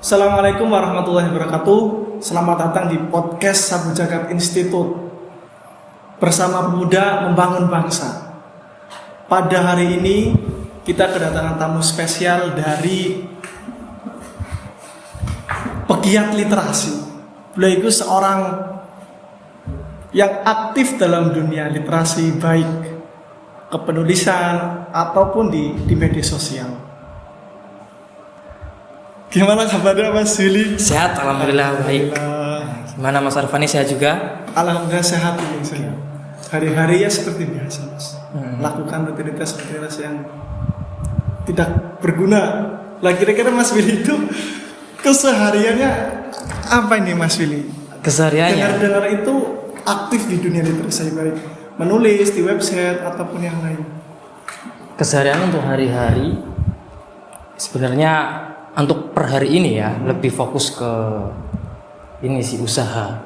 Assalamualaikum warahmatullahi wabarakatuh. Selamat datang di podcast Sabu Jagat Institute. Bersama pemuda membangun bangsa. Pada hari ini kita kedatangan tamu spesial dari pegiat literasi. Beliau itu seorang yang aktif dalam dunia literasi, baik kepenulisan ataupun di media sosial. Gimana kabarnya Mas Willy? Sehat, alhamdulillah baik. Gimana Mas Arfani, sehat juga? Alhamdulillah sehat ini saya. Hari-hari ya seperti biasa Mas. Lakukan rutinitas yang tidak berguna. Lah kira-kira Mas Willy itu kesehariannya apa ini Mas Willy? Kesehariannya? Dengar-dengar itu aktif di dunia literasi, baik menulis di website ataupun yang lain. Keseharian untuk hari-hari sebenarnya untuk per hari ini ya lebih fokus ke ini sih, usaha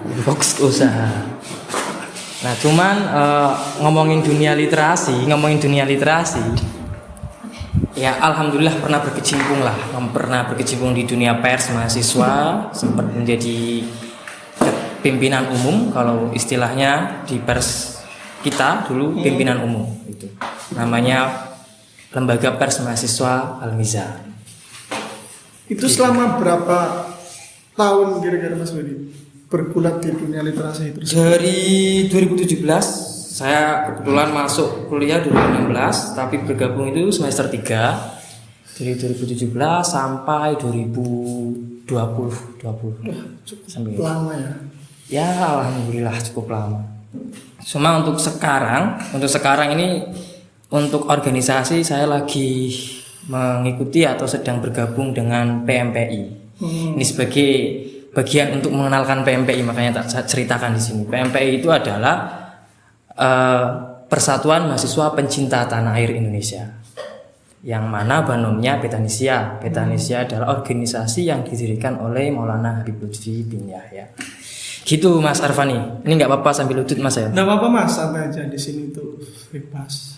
lebih fokus ke usaha. Nah cuman ngomongin dunia literasi ya alhamdulillah pernah berkecimpung di dunia pers mahasiswa, sempat menjadi pimpinan umum, kalau istilahnya di pers kita dulu pimpinan umum itu namanya Lembaga Pers Mahasiswa Al-Mizan. Itu selama berapa tahun kira-kira Mas Willy bergulat di dunia literasi itu? Dari 2017 saya kebetulan masuk kuliah 2016, tapi bergabung itu semester 3 dari 2017 sampai 2020. Cukup lama ya? Ya alhamdulillah cukup lama. Cuma untuk sekarang ini untuk organisasi saya lagi mengikuti atau sedang bergabung dengan PMPI. Ini sebagai bagian untuk mengenalkan PMPI, makanya tak ceritakan di sini. PMPI itu adalah Persatuan Mahasiswa Pencinta Tanah Air Indonesia, yang mana banomnya Petanesia. Petanesia adalah organisasi yang didirikan oleh Maulana Habib Lutfi bin Yahya. Gitu Mas Arfani. Ini nggak apa-apa sambil lutut Mas ya? Nggak apa-apa Mas, santai aja di sini tuh bebas.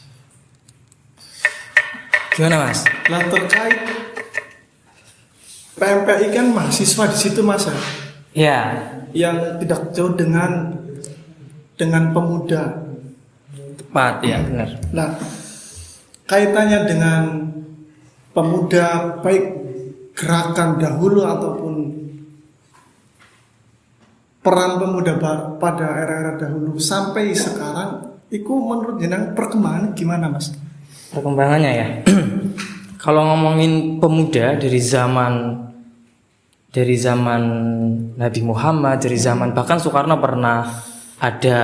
Gimana Mas? Lah terkait PMPI kan mahasiswa di situ Mas ya? Ya. Yang tidak jauh dengan pemuda. Tepat ya, benar. Nah, kaitannya dengan pemuda, baik gerakan dahulu ataupun peran pemuda pada era-era dahulu sampai sekarang, itu menurut jenengan perkembangan gimana Mas? Perkembangannya ya. Kalau ngomongin pemuda dari zaman Nabi Muhammad, dari zaman bahkan Soekarno pernah ada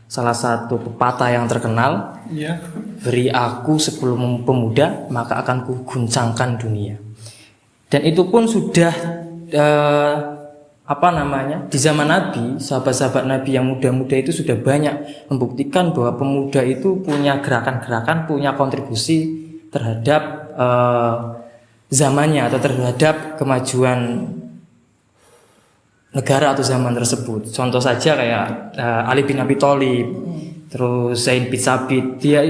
salah satu pepatah yang terkenal, ya. Beri aku 10 pemuda maka akan kuguncangkan dunia. Dan itu pun sudah di zaman Nabi, sahabat-sahabat Nabi yang muda-muda itu sudah banyak membuktikan bahwa pemuda itu punya gerakan-gerakan, punya kontribusi terhadap zamannya atau terhadap kemajuan negara atau zaman tersebut. Contoh saja kayak Ali bin Abi Thalib, terus Zaid bin Sabit. Dia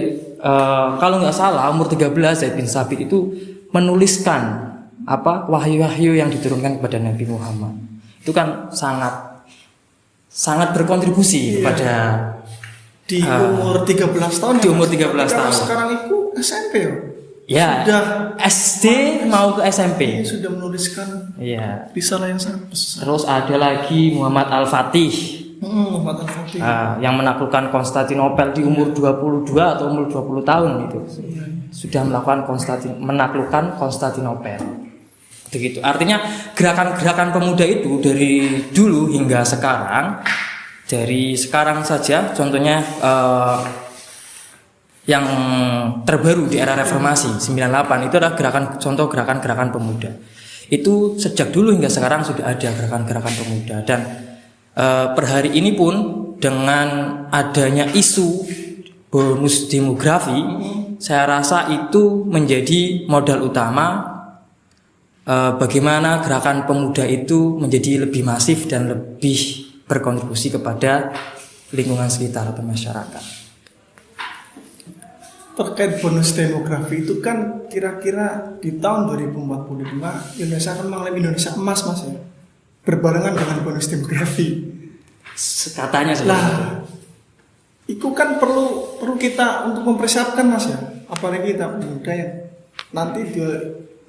kalau nggak salah umur 13 Zaid bin Sabit itu menuliskan wahyu-wahyu yang diturunkan kepada Nabi Muhammad. Itu kan sangat berkontribusi kepada di umur 13 tahun. Di umur 13 tahun. Sekarang itu SMP ya. Sudah SD mau ke SMP. Sudah menuliskan risalah yang sangat besar. Terus ada lagi Muhammad Al-Fatih. Muhammad Al-Fatih. Yang menaklukkan Konstantinopel di umur 22 atau umur 20 tahun itu. Sudah menaklukkan Konstantinopel. Begitu. Artinya gerakan-gerakan pemuda itu dari dulu hingga sekarang, dari sekarang saja contohnya yang terbaru di era reformasi 98 itu adalah contoh gerakan-gerakan pemuda. Itu sejak dulu hingga sekarang sudah ada gerakan-gerakan pemuda, dan per hari ini pun dengan adanya isu bonus demografi, saya rasa itu menjadi modal utama bagaimana gerakan pemuda itu menjadi lebih masif dan lebih berkontribusi kepada lingkungan sekitar atau masyarakat. terkait bonus demografi itu kan kira-kira di tahun 2045 Indonesia akan mengalami Indonesia emas mas ya, berbarengan dengan bonus demografi. Katanya seperti itu. Itu kan perlu kita untuk mempersiapkan mas ya, apalagi kita muda yang nanti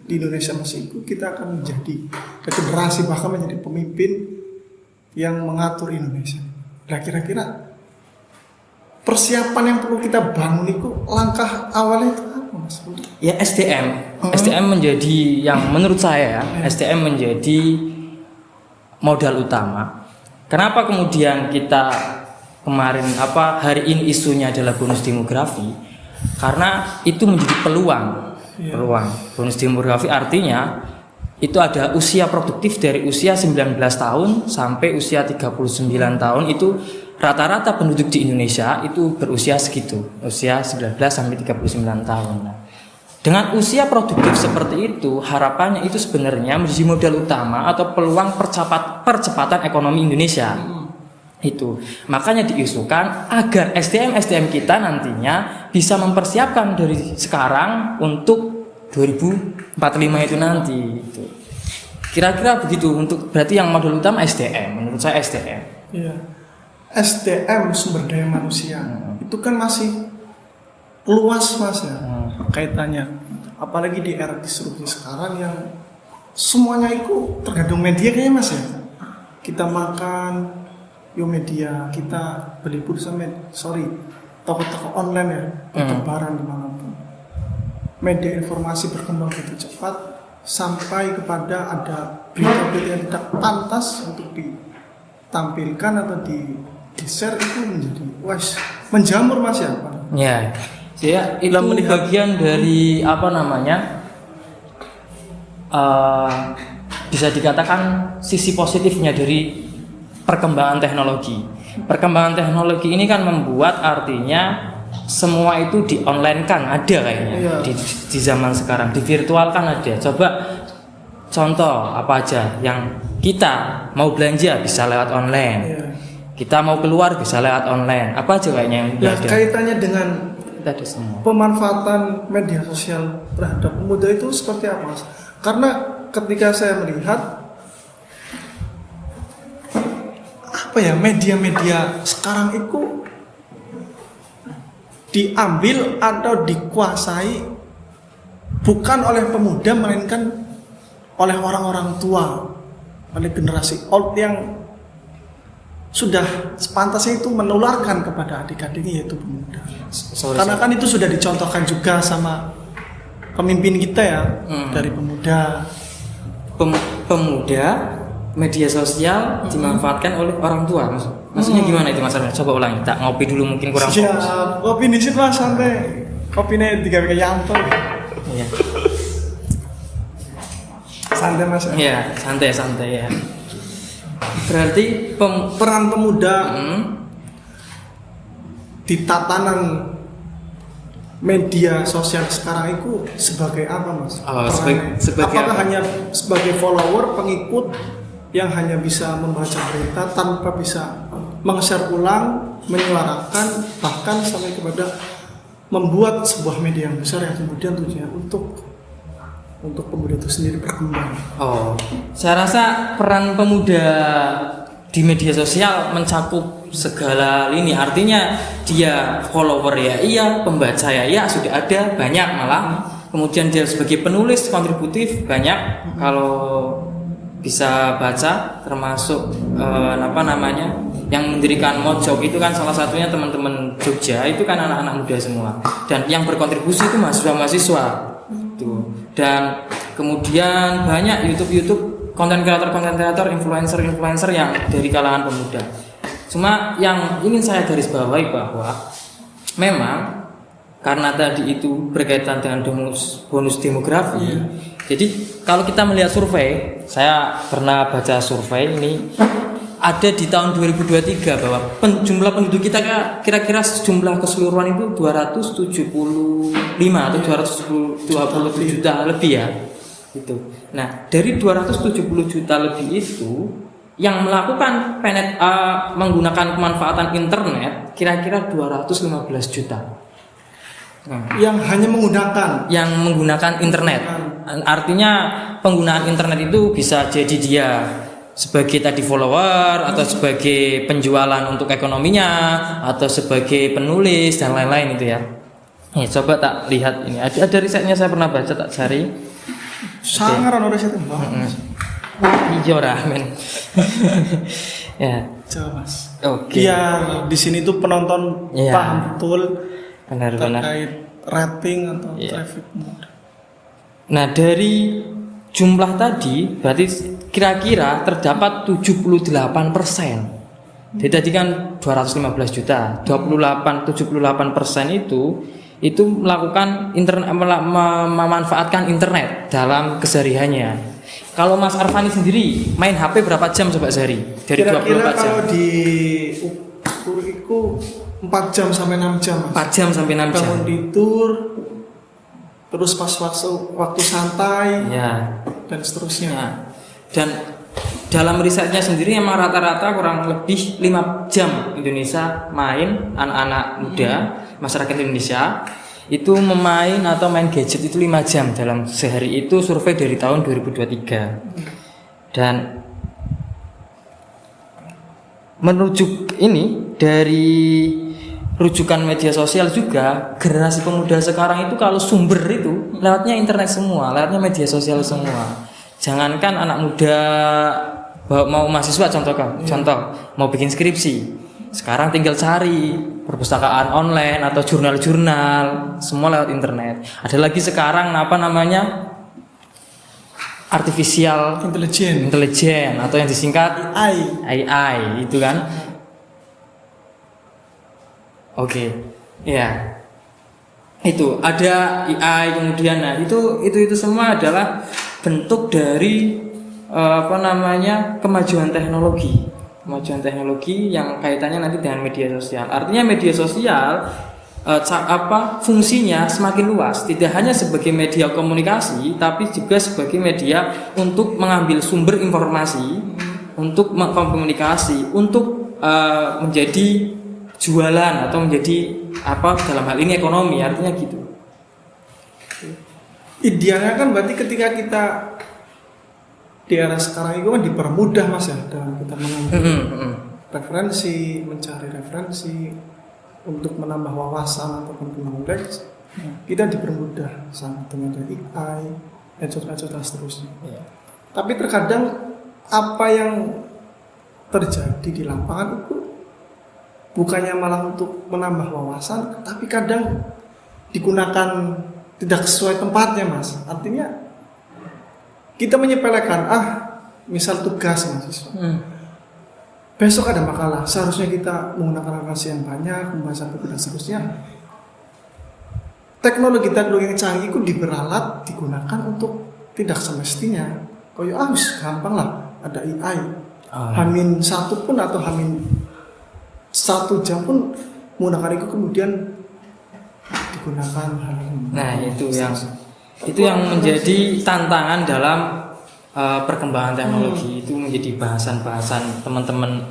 di Indonesia mas itu kita akan menjadi generasi bahkan menjadi pemimpin yang mengatur Indonesia. Nah kira-kira persiapan yang perlu kita bangun itu langkah awalnya itu apa mas? Ya SDM, SDM menjadi yang menurut saya SDM menjadi modal utama. Kenapa kemudian kita kemarin hari ini isunya adalah bonus demografi? Karena itu menjadi peluang. Bonus demografi artinya itu ada usia produktif dari usia 19 tahun sampai usia 39 tahun itu rata-rata penduduk di Indonesia itu berusia segitu, usia 19 sampai 39 tahun. Nah, dengan usia produktif seperti itu, harapannya itu sebenarnya menjadi modal utama atau peluang percepatan ekonomi Indonesia. Itu makanya diusulkan agar SDM kita nantinya bisa mempersiapkan dari sekarang untuk 2045 itu nanti. Itu. Kira-kira begitu untuk berarti yang modal utama SDM, menurut saya SDM. Iya. SDM sumber daya manusia itu kan masih luas mas ya kaitannya, apalagi di era disrupsi sekarang yang semuanya itu tergantung media kayaknya mas ya. Kita makan media, kita beli pulsa toko-toko online ya, bertebaran dimanapun. Media informasi berkembang begitu cepat sampai kepada ada berita-berita yang tidak pantas untuk ditampilkan atau di-share itu menjadi menjamur mas ya. Ya, itu bagian dari bisa dikatakan sisi positifnya dari perkembangan teknologi. Perkembangan teknologi ini kan membuat artinya semua itu di online kan ada kayaknya di zaman sekarang, divirtualkan ada. Coba contoh apa aja yang kita mau belanja bisa lewat online. Kita mau keluar bisa lewat online. Apa aja kayaknya yang ada? Kaitannya dengan semua. Pemanfaatan media sosial terhadap pemuda itu seperti apa mas? Karena ketika saya melihat media-media sekarang itu diambil atau dikuasai bukan oleh pemuda melainkan oleh orang-orang tua, oleh generasi old yang sudah sepantasnya itu menularkan kepada adik-adiknya yaitu pemuda. Karena kan itu sudah dicontohkan juga sama pemimpin kita ya, dari pemuda. Pemuda, media sosial dimanfaatkan oleh orang tua. Maksudnya gimana itu mas Arman? Coba ulangi. Tak ngopi dulu mungkin kurang fokus. Kopi di sini mas santai. Kopinya 3 yanto. Iya. Santai mas. Iya, santai ya. Berarti peran pemuda di tatanan media sosial sekarang itu sebagai apa mas? Apakah hanya sebagai follower, pengikut yang hanya bisa membaca berita tanpa bisa meng-share ulang, menyuarakan, bahkan sampai kepada membuat sebuah media yang besar yang kemudian tujuannya untuk pemuda itu sendiri berkembang. Saya rasa peran pemuda di media sosial mencakup segala lini. Artinya dia follower ya iya, pembaca ya iya, sudah ada banyak malah. Kemudian dia sebagai penulis kontributif banyak. Kalau bisa baca, termasuk yang mendirikan Mojok itu kan salah satunya teman-teman Jogja itu kan anak-anak muda semua. Dan yang berkontribusi itu mahasiswa. Dan kemudian banyak YouTube konten kreator, influencer yang dari kalangan pemuda. Cuma yang ingin saya garis bawahi bahwa memang karena tadi itu berkaitan dengan bonus demografi. Jadi kalau kita melihat survei, saya pernah baca survei ini ada di tahun 2023 bahwa jumlah penduduk kita kira-kira jumlah keseluruhan itu 275 atau 227 juta lebih ya. Itu. Nah, dari 270 juta lebih itu yang melakukan menggunakan pemanfaatan internet kira-kira 215 juta. yang hanya menggunakan internet. Artinya penggunaan internet itu bisa jadi dia sebagai tadi follower atau sebagai penjualan untuk ekonominya atau sebagai penulis dan lain-lain itu ya. Coba tak lihat ini. Ada risetnya saya pernah baca tak cari. Sangat ono riset Mbak. Iya ramen. Ya. Coba Mas. Oke. Biar di sini tuh penonton paham betul benar-benar terkait rating atau traffic mode. Nah, dari jumlah tadi berarti kira-kira terdapat 78%. Jadi tadi kan 215 juta, 78% itu melakukan internet, memanfaatkan internet dalam kesehariannya. Kalau Mas Arfani sendiri main HP berapa jam coba sehari? Dari Kira-kira 24 jam. kalau di ukur itu 4 jam sampai 6 jam. 4 jam sampai 6 jam. Bangun tidur, terus pas waktu santai, dan seterusnya. Nah, dan dalam risetnya sendiri emang rata-rata kurang lebih 5 jam Indonesia main, anak-anak muda, masyarakat Indonesia itu main gadget itu 5 jam dalam sehari. Itu survei dari tahun 2023. Dan merujuk ini dari rujukan media sosial juga, generasi pemuda sekarang itu kalau sumber itu lewatnya internet semua, lewatnya media sosial semua. Jangankan anak muda mau mahasiswa contoh mau bikin skripsi, sekarang tinggal cari perpustakaan online atau jurnal-jurnal, semua lewat internet. Ada lagi sekarang artificial intelligence atau yang disingkat AI itu kan. Oke. Ya. Itu ada AI kemudian itu semua adalah bentuk dari kemajuan teknologi yang kaitannya nanti dengan media sosial. Artinya media sosial fungsinya semakin luas, tidak hanya sebagai media komunikasi tapi juga sebagai media untuk mengambil sumber informasi, untuk mengkomunikasi, untuk menjadi jualan atau menjadi dalam hal ini ekonomi, artinya gitu. Idealnya kan berarti ketika kita di era sekarang itu kan dipermudah Mas ya dalam kita mengambil referensi, mencari referensi untuk menambah wawasan ataupun knowledge, kita dipermudah sama dengan AI, medsos dan seterusnya. Tapi terkadang apa yang terjadi di lapangan itu bukannya malah untuk menambah wawasan, tapi kadang digunakan tidak sesuai tempatnya Mas. Artinya kita menyepelekan, misal tugas mahasiswa. Besok ada makalah, seharusnya kita menggunakan referensi yang banyak, membahas buku dan seterusnya. Teknologi yang canggih itu diberalat, digunakan untuk tidak semestinya. Gampang lah, ada AI. Hamin 1 pun atau Hamin 1 jam pun menggunakan itu kemudian digunakan hal ini. Nah, itu yang menjadi tantangan dalam perkembangan teknologi. Itu menjadi bahasan-bahasan teman-teman.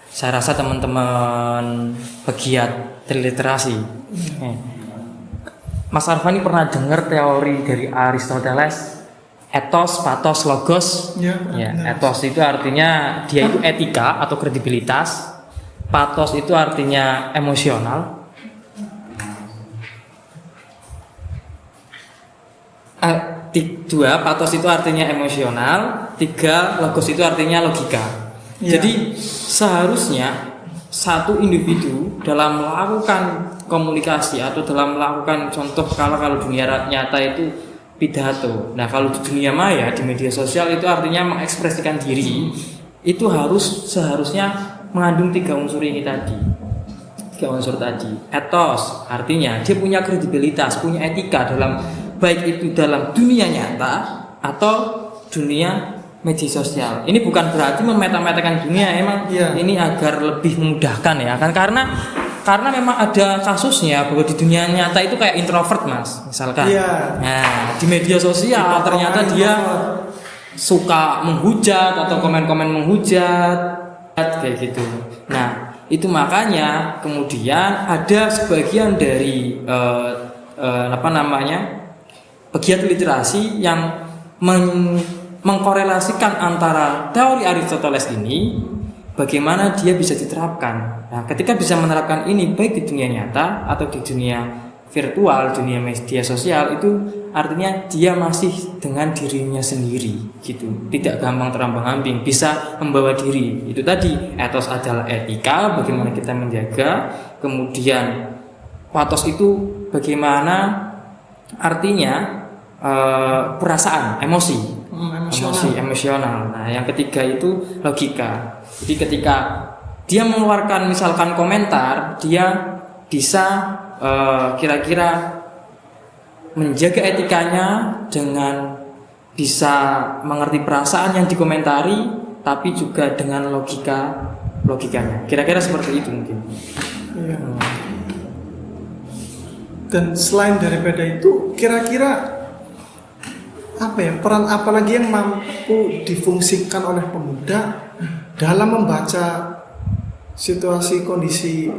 Saya rasa teman-teman pegiat literasi. Mas Arfani pernah dengar teori dari Aristoteles, ethos, pathos, logos? Ethos itu artinya dia itu etika atau kredibilitas. Pathos itu artinya emosional. Dua, pathos itu artinya emosional. 3, logos itu artinya logika. Jadi seharusnya satu individu dalam melakukan komunikasi atau dalam melakukan contoh kalau dunia nyata itu pidato. Nah, kalau di dunia maya, di media sosial itu artinya mengekspresikan diri, itu seharusnya mengandung 3 unsur ini tadi. 3 unsur tadi. Ethos artinya dia punya kredibilitas, punya etika dalam baik itu dalam dunia nyata atau dunia media sosial. Ini bukan berarti memeta-metakan dunia, emang ini agar lebih memudahkan ya kan, karena memang ada kasusnya bahwa di dunia nyata itu kayak introvert Mas misalkan. Nah, di media sosial ternyata dia suka menghujat atau komen-komen menghujat kayak gitu. Nah, itu makanya kemudian ada sebagian dari pegiat literasi yang mengkorelasikan antara teori Aristoteles ini bagaimana dia bisa diterapkan. Nah, ketika bisa menerapkan ini baik di dunia nyata atau di dunia virtual, dunia media sosial, itu artinya dia masih dengan dirinya sendiri gitu. Tidak gampang terombang-ambing, bisa membawa diri. Itu tadi, etos adalah etika, bagaimana kita menjaga. Kemudian pathos itu bagaimana artinya perasaan, emosi emosional. Nah, yang ketiga itu logika. Jadi ketika dia mengeluarkan misalkan komentar, dia bisa kira-kira menjaga etikanya dengan bisa mengerti perasaan yang dikomentari, tapi juga dengan logikanya. Kira-kira seperti itu mungkin. Iya. Dan selain daripada itu, kira-kira peran apa lagi yang mampu difungsikan oleh pemuda dalam membaca situasi kondisi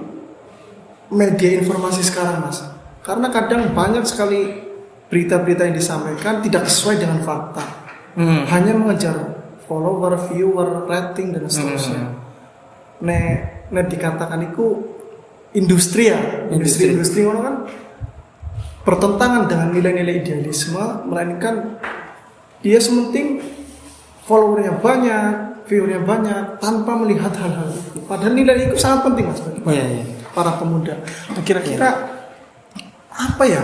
media informasi sekarang, Mas? Karena kadang banyak sekali berita-berita yang disampaikan tidak sesuai dengan fakta, hanya mengejar follower, viewer, rating dan seterusnya. Nek dikatakan itu industri ngono kan bertentangan dengan nilai-nilai idealisme, melainkan dia sementing followernya banyak, viewernya banyak, tanpa melihat hal-hal itu. Padahal nilai itu sangat penting, Mas, bagi para pemuda. Nah, kira-kira apa ya?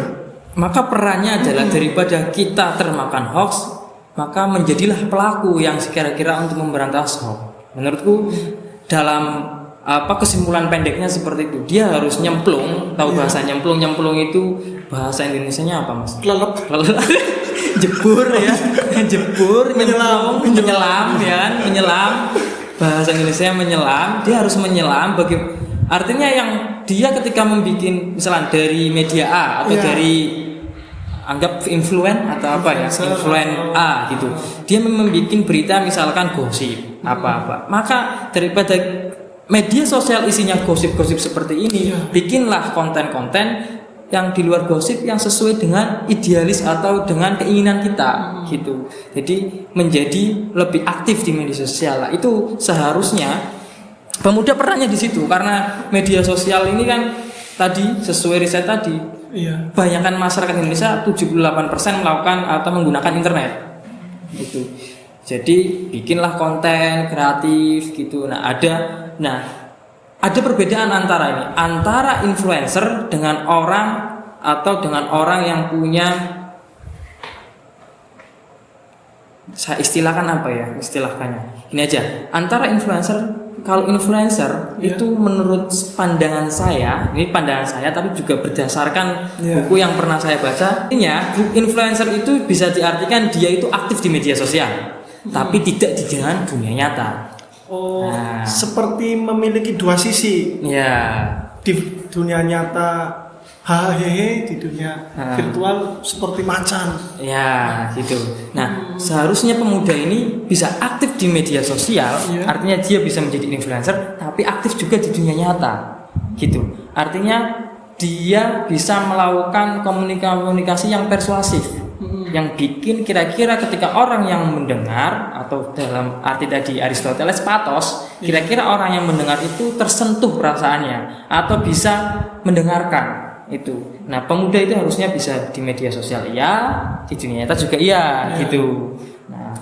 Maka perannya adalah daripada kita termakan hoax, maka menjadilah pelaku yang kira-kira untuk memberantas hoax. Menurutku dalam kesimpulan pendeknya seperti itu. Dia harus nyemplung, tahu bahasa nyemplung itu bahasa Indonesianya apa, Mas? Lelep. Jebur ya, jebur, menyelam. Bahasa Indonesia menyelam, dia harus menyelam artinya yang dia ketika membuat misalnya dari media A atau dari anggap influen atau influen A gitu. Dia membuat berita misalkan gosip apa-apa. Maka daripada media sosial isinya gosip-gosip seperti ini, bikinlah konten-konten yang di luar gosip yang sesuai dengan idealis atau dengan keinginan kita gitu. Jadi menjadi lebih aktif di media sosial. Lah, itu seharusnya pemuda perannya di situ, karena media sosial ini kan tadi sesuai riset tadi, banyakkan masyarakat Indonesia 78% melakukan atau menggunakan internet gitu. Jadi bikinlah konten kreatif gitu. Nah ada perbedaan antara influencer dengan orang yang punya, saya istilahkannya ini aja, antara influencer. Kalau influencer itu menurut pandangan saya tapi juga berdasarkan buku yang pernah saya baca, artinya influencer itu bisa diartikan dia itu aktif di media sosial tapi tidak di dalam dunia nyata. Seperti memiliki dua sisi. Di dunia nyata hehehe, di dunia virtual seperti macan. Gitu. Nah, seharusnya pemuda ini bisa aktif di media sosial, artinya dia bisa menjadi influencer, tapi aktif juga di dunia nyata. Gitu. Artinya dia bisa melakukan komunikasi yang persuasif, yang bikin kira-kira ketika orang yang mendengar, atau dalam arti tadi Aristoteles pathos, kira-kira orang yang mendengar itu tersentuh perasaannya atau bisa mendengarkan itu. Nah, pemuda itu harusnya bisa di media sosial di dunia nyata juga gitu. Nah,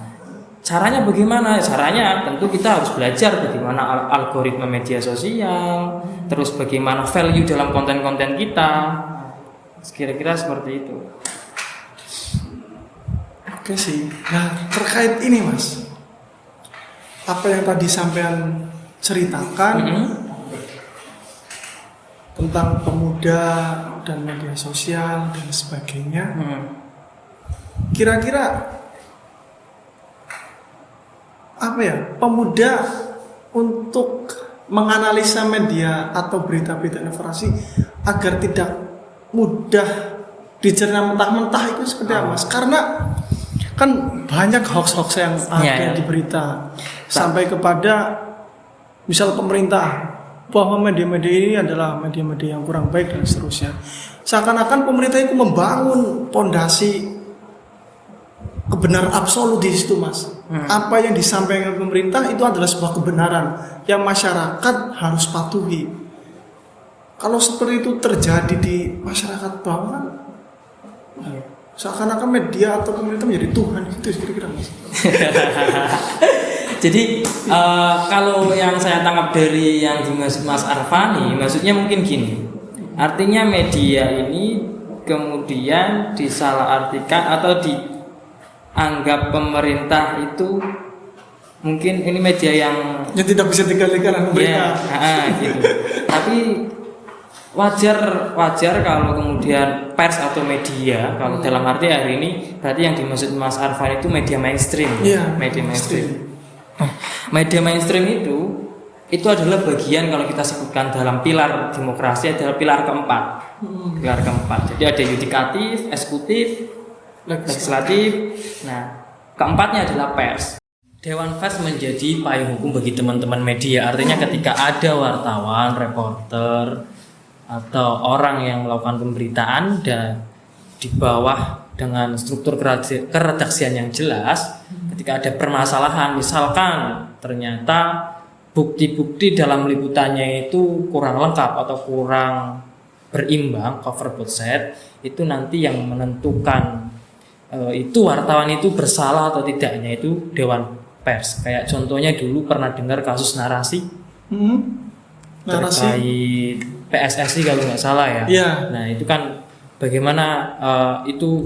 caranya bagaimana? Caranya tentu kita harus belajar bagaimana algoritma media sosial, terus bagaimana value dalam konten-konten kita. Kira-kira seperti itu. Oke sih. Nah, terkait ini, Mas, apa yang tadi sampean ceritakan tentang pemuda dan media sosial dan sebagainya, kira-kira pemuda untuk menganalisa media atau berita-berita informasi agar tidak mudah dicerna mentah-mentah itu seperti apa, Mas? Karena kan banyak hoax-hoax yang ada di berita, sampai kepada misal pemerintah bahwa media-media ini adalah media-media yang kurang baik dan seterusnya. Seakan-akan pemerintah itu membangun pondasi kebenaran absolut di situ, Mas. Apa yang disampaikan pemerintah itu adalah sebuah kebenaran yang masyarakat harus patuhi. Kalau seperti itu terjadi di masyarakat bawah kan, seakan-akan media atau pemerintah menjadi Tuhan gitu kira-kira, Mas. Jadi kalau yang saya tangkap dari yang dimaksud Mas Arfani, maksudnya mungkin gini, artinya media ini kemudian disalahartikan atau dianggap pemerintah itu mungkin ini media yang tidak bisa digantikan pemerintah. Ya, gitu. Tapi wajar kalau kemudian pers atau media, kalau dalam arti hari ini berarti yang dimaksud Mas Arfan itu media mainstream. Iya, media mainstream. Media mainstream itu adalah bagian kalau kita sebutkan dalam pilar demokrasi adalah pilar keempat. Pilar keempat. Jadi ada yudikatif, eksekutif, legislatif. Nah, keempatnya adalah pers. Dewan Pers menjadi payung hukum bagi teman-teman media. Artinya ketika ada wartawan, reporter atau orang yang melakukan pemberitaan dan di bawah dengan struktur keredaksian yang jelas, ketika ada permasalahan, misalkan ternyata bukti-bukti dalam liputannya itu kurang lengkap atau kurang berimbang, cover both side, itu nanti yang menentukan itu wartawan itu bersalah atau tidaknya itu Dewan Pers. Kayak contohnya dulu pernah dengar kasus narasi, terkait PSSI kalau nggak salah ya. Nah itu kan bagaimana itu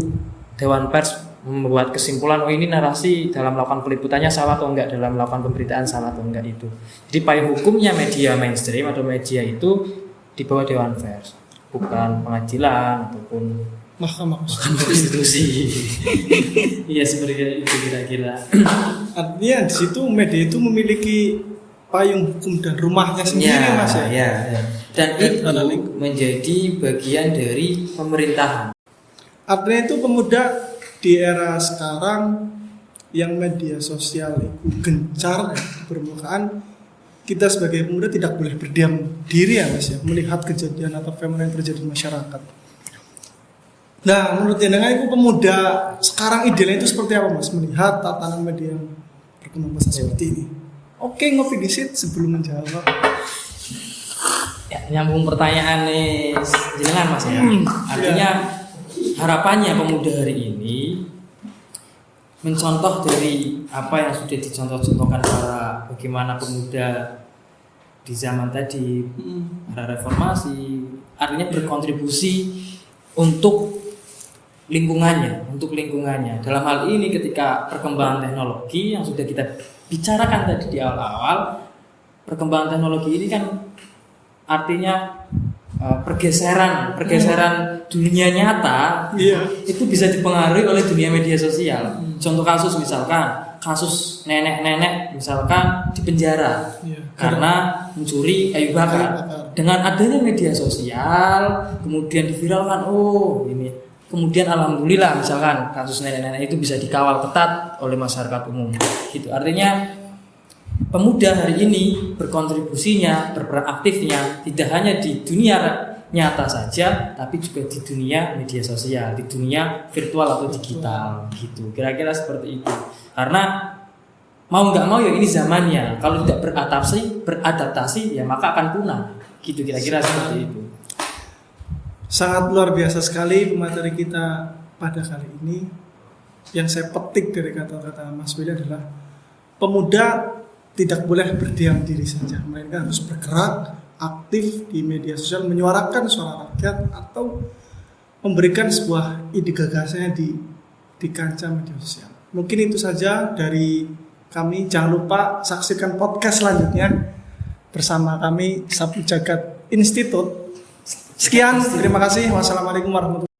Dewan Pers membuat kesimpulan, oh ini narasi dalam melakukan peliputannya salah atau enggak, dalam melakukan pemberitaan salah atau enggak itu. Jadi payung hukumnya media mainstream atau media itu di bawah Dewan Pers, bukan pengadilan ataupun Mahkamah Konstitusi. Iya seperti itu kira-kira. Artinya di situ media itu memiliki payung hukum dan rumahnya sendiri, Mas ya. Ya. Dan itu menjadi bagian dari pemerintahan. Artinya itu pemuda di era sekarang yang media sosial itu gencar di permukaan, kita sebagai pemuda tidak boleh berdiam diri ya, Mas ya, melihat kejadian atau fenomena yang terjadi di masyarakat. Nah, menurut jenengan itu pemuda sekarang idealnya itu seperti apa, Mas, melihat tatanan media yang berkembang pesat seperti ini? Oke, ngopi di situ sebelum menjawab. Ya, nyambung pertanyaan nih jenengan, Mas ya. Artinya harapannya pemuda hari ini mencontoh dari apa yang sudah dicontoh-contohkan para bagaimana pemuda di zaman tadi, era reformasi, artinya berkontribusi untuk lingkungannya. Dalam hal ini ketika perkembangan teknologi yang sudah kita bicarakan tadi di awal-awal, perkembangan teknologi ini kan artinya pergeseran dunia nyata itu bisa dipengaruhi oleh dunia media sosial. Contoh kasus misalkan kasus nenek-nenek misalkan di penjara karena mencuri kayu bakar. Dengan adanya media sosial kemudian diviralkan, oh ini, kemudian alhamdulillah misalkan kasus nenek-nenek itu bisa dikawal ketat oleh masyarakat umum. Gitu. Artinya pemuda hari ini berkontribusinya, berperan aktifnya tidak hanya di dunia nyata saja, tapi juga di dunia media sosial, di dunia virtual atau digital, gitu. Kira-kira seperti itu. Karena mau nggak mau ya ini zamannya. Kalau tidak beradaptasi, ya maka akan punah. Gitu kira-kira seperti itu. Sangat luar biasa sekali pemateri kita pada kali ini. Yang saya petik dari kata-kata Mas Willy adalah pemuda tidak boleh berdiam diri saja, melainkan harus bergerak aktif di media sosial, menyuarakan suara rakyat atau memberikan sebuah ide gagasannya di kancah media sosial. Mungkin itu saja dari kami. Jangan lupa saksikan podcast selanjutnya bersama kami Sapu Jagat Institute. Sekian, terima kasih. Wassalamualaikum warahmatullahi wabarakatuh.